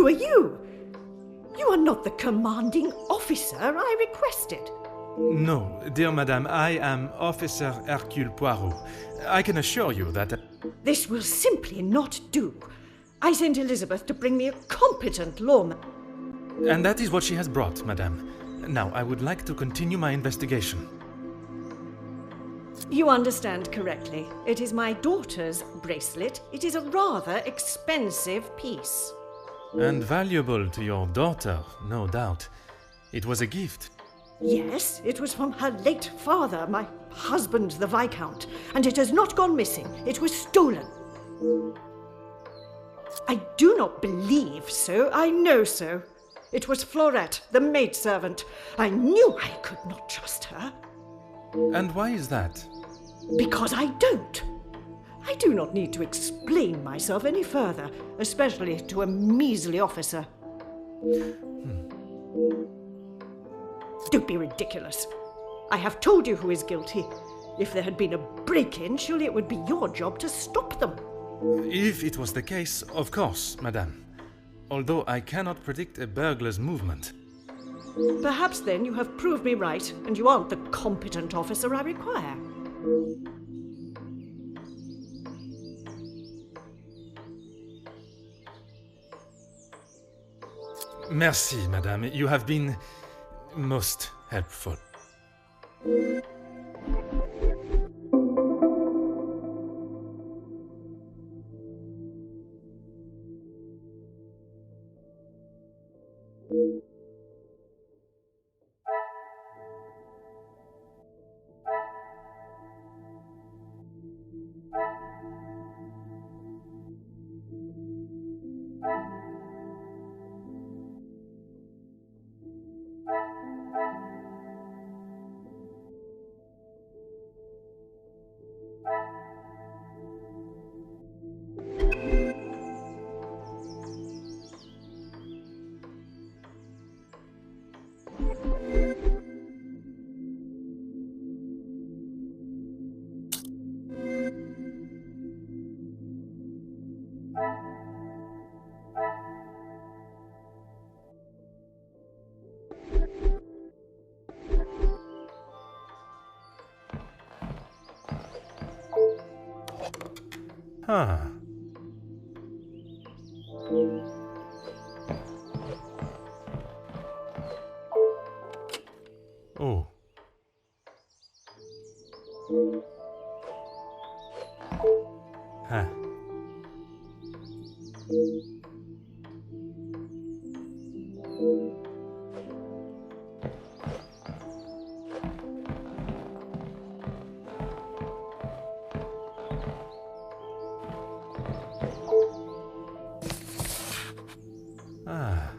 Who are you? You are not the commanding officer I requested. No, dear madame, I am Officer Hercule Poirot. I can assure you that... This will simply not do. I sent Elizabeth to bring me a competent lawman. And that is what she has brought, madame. Now, I would like to continue my investigation. You understand correctly. It is my daughter's bracelet. It is a rather expensive piece. And valuable to your daughter, no doubt. It was a gift. Yes, it was from her late father, my husband, the Viscount, and it has not gone missing. It was stolen. I do not believe so. I know so. It was Florette, the maidservant. I knew I could not trust her. And why is that? Because I don't. I do not need to explain myself any further, especially to a measly officer. Don't be ridiculous. I have told you who is guilty. If there had been a break-in, surely it would be your job to stop them. If it was the case, of course, madame. Although I cannot predict a burglar's movement. Perhaps then you have proved me right, and you aren't the competent officer I require. Merci, madame. You have been most helpful. Huh. Oh. Huh. Ah.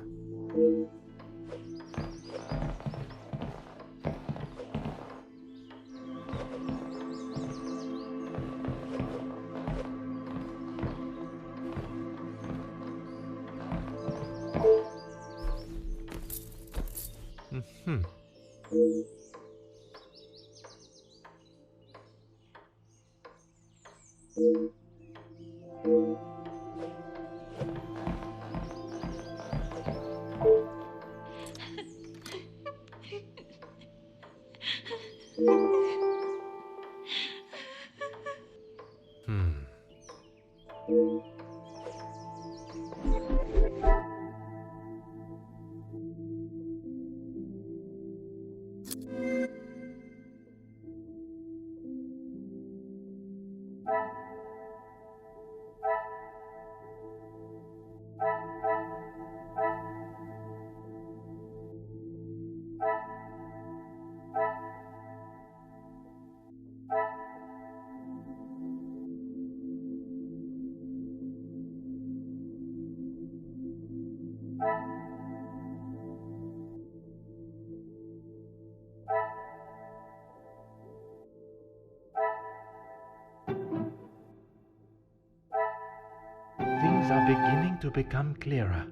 Mm-hmm. Things are beginning to become clearer.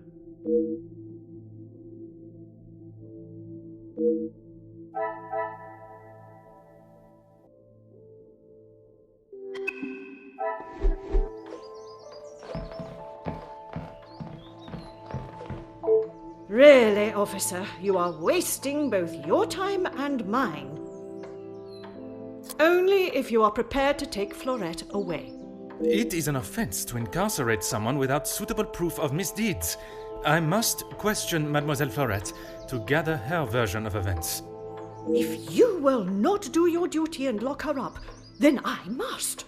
Really, officer, you are wasting both your time and mine. Only if you are prepared to take Florette away. It is an offense to incarcerate someone without suitable proof of misdeeds. I must question Mademoiselle Florette to gather her version of events. If you will not do your duty and lock her up, then I must.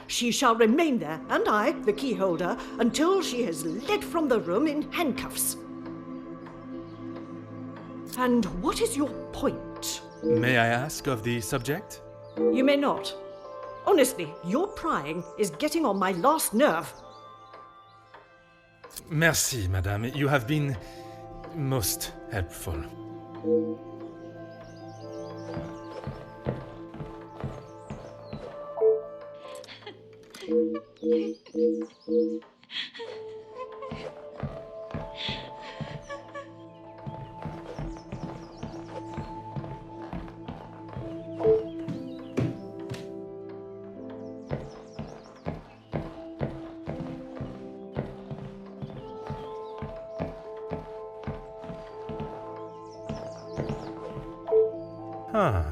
She shall remain there, and I, the key holder, until she is led from the room in handcuffs. And what is your point? May I ask of the subject? You may not. Honestly, your prying is getting on my last nerve. Merci, madame. You have been most helpful. Huh.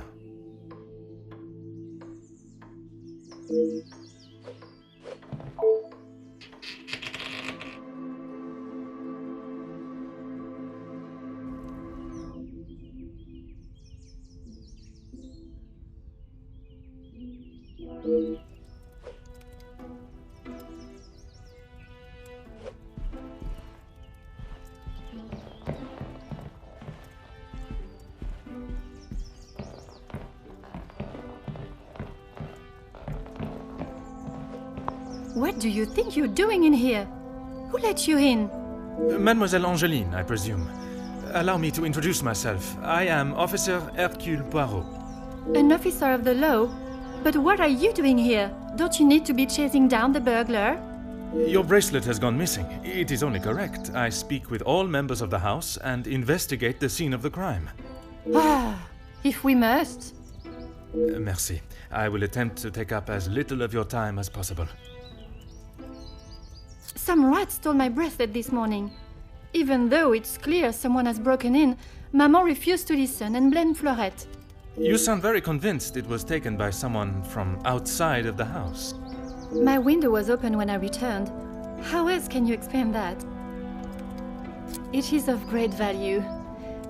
What do you think you're doing in here? Who let you in? Mademoiselle Angeline, I presume. Allow me to introduce myself. I am Officer Hercule Poirot. An officer of the law? But what are you doing here? Don't you need to be chasing down the burglar? Your bracelet has gone missing. It is only correct. I speak with all members of the house and investigate the scene of the crime. Ah, if we must. Merci. I will attempt to take up as little of your time as possible. Some rat stole my bracelet this morning. Even though it's clear someone has broken in, Maman refused to listen and blamed Florette. You sound very convinced it was taken by someone from outside of the house. My window was open when I returned. How else can you explain that? It is of great value.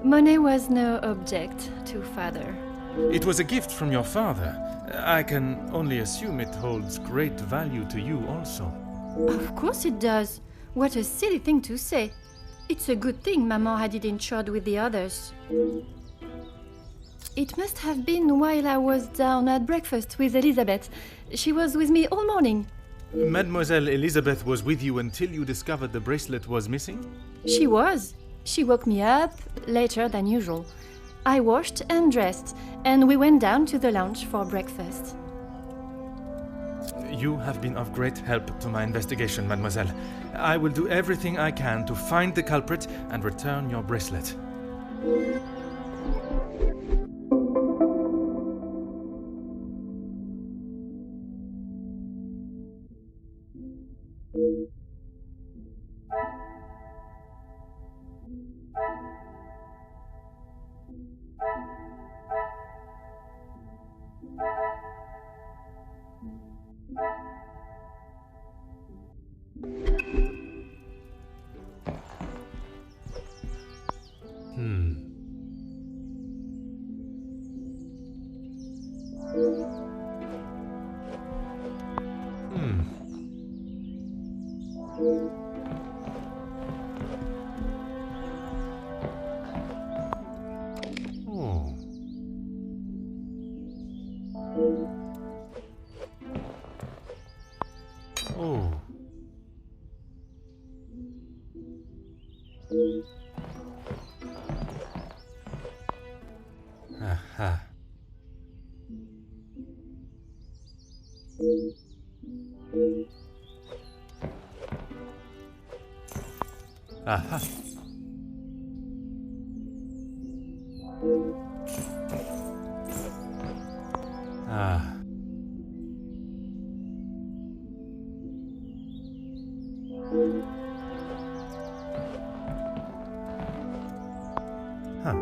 Money was no object to father. It was a gift from your father. I can only assume it holds great value to you also. Of course it does. What a silly thing to say. It's a good thing Maman had it insured with the others. It must have been while I was down at breakfast with Elizabeth. She was with me all morning. Mademoiselle Elizabeth was with you until you discovered the bracelet was missing? She was. She woke me up later than usual. I washed and dressed, and we went down to the lounge for breakfast. You have been of great help to my investigation, mademoiselle. I will do everything I can to find the culprit and return your bracelet. Oh. Aha. Aha. Ah. Huh.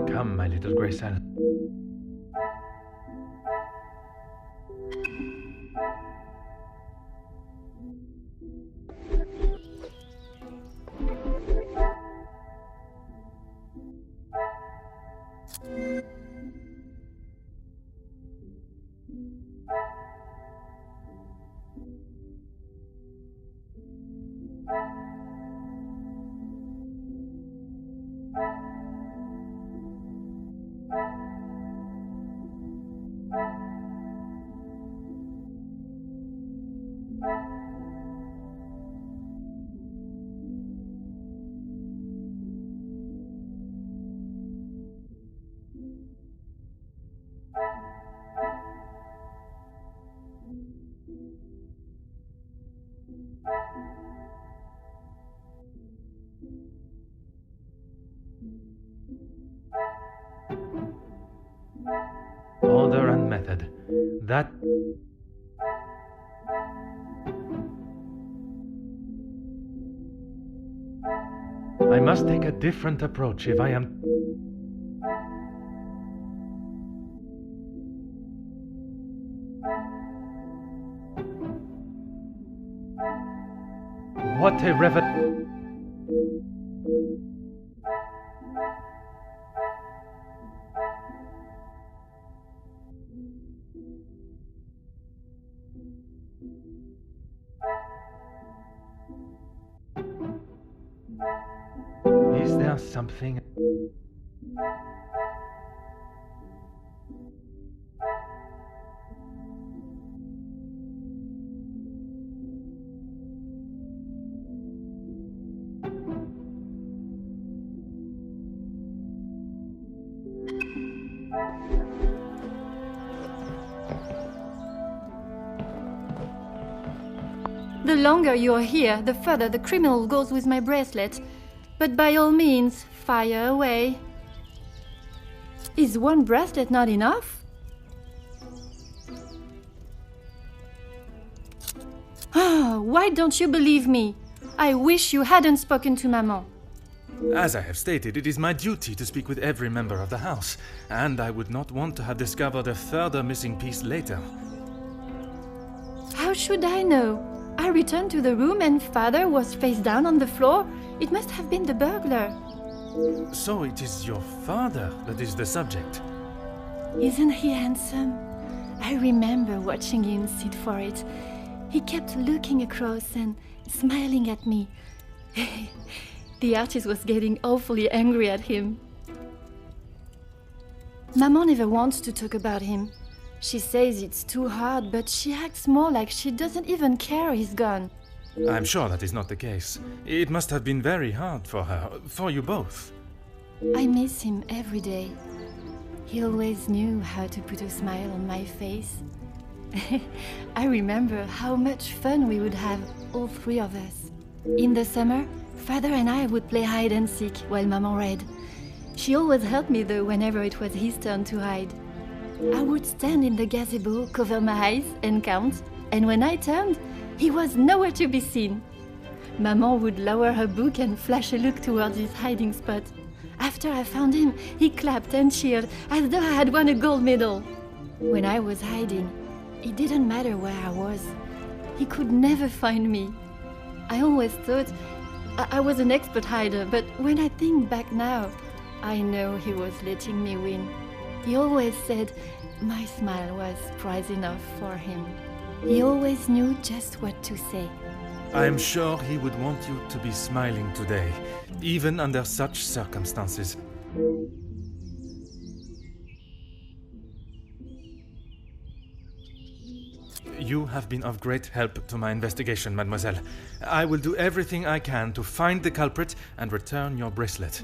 Come, my little Graycell. Order and method. That... I must take a different approach if I am... What a revel... Is there something... The longer you're here, the further the criminal goes with my bracelet. But by all means, fire away. Is one bracelet not enough? Why don't you believe me? I wish you hadn't spoken to Maman. As I have stated, it is my duty to speak with every member of the house, and I would not want to have discovered a further missing piece later. How should I know? I returned to the room and Father was face down on the floor. It must have been the burglar. So it is your father that is the subject. Isn't he handsome? I remember watching him sit for it. He kept looking across and smiling at me. The artist was getting awfully angry at him. Maman never wants to talk about him. She says it's too hard, but she acts more like she doesn't even care he's gone. I'm sure that is not the case. It must have been very hard for her, for you both. I miss him every day. He always knew how to put a smile on my face. I remember how much fun we would have, all three of us. In the summer, Father and I would play hide and seek while Maman read. She always helped me though whenever it was his turn to hide. I would stand in the gazebo, cover my eyes and count, and when I turned, he was nowhere to be seen. Maman would lower her book and flash a look towards his hiding spot. After I found him, he clapped and cheered as though I had won a gold medal. When I was hiding, it didn't matter where I was. He could never find me. I always thought I was an expert hider, but when I think back now, I know he was letting me win. He always said my smile was prize enough for him. He always knew just what to say. I am sure he would want you to be smiling today, even under such circumstances. You have been of great help to my investigation, mademoiselle. I will do everything I can to find the culprit and return your bracelet.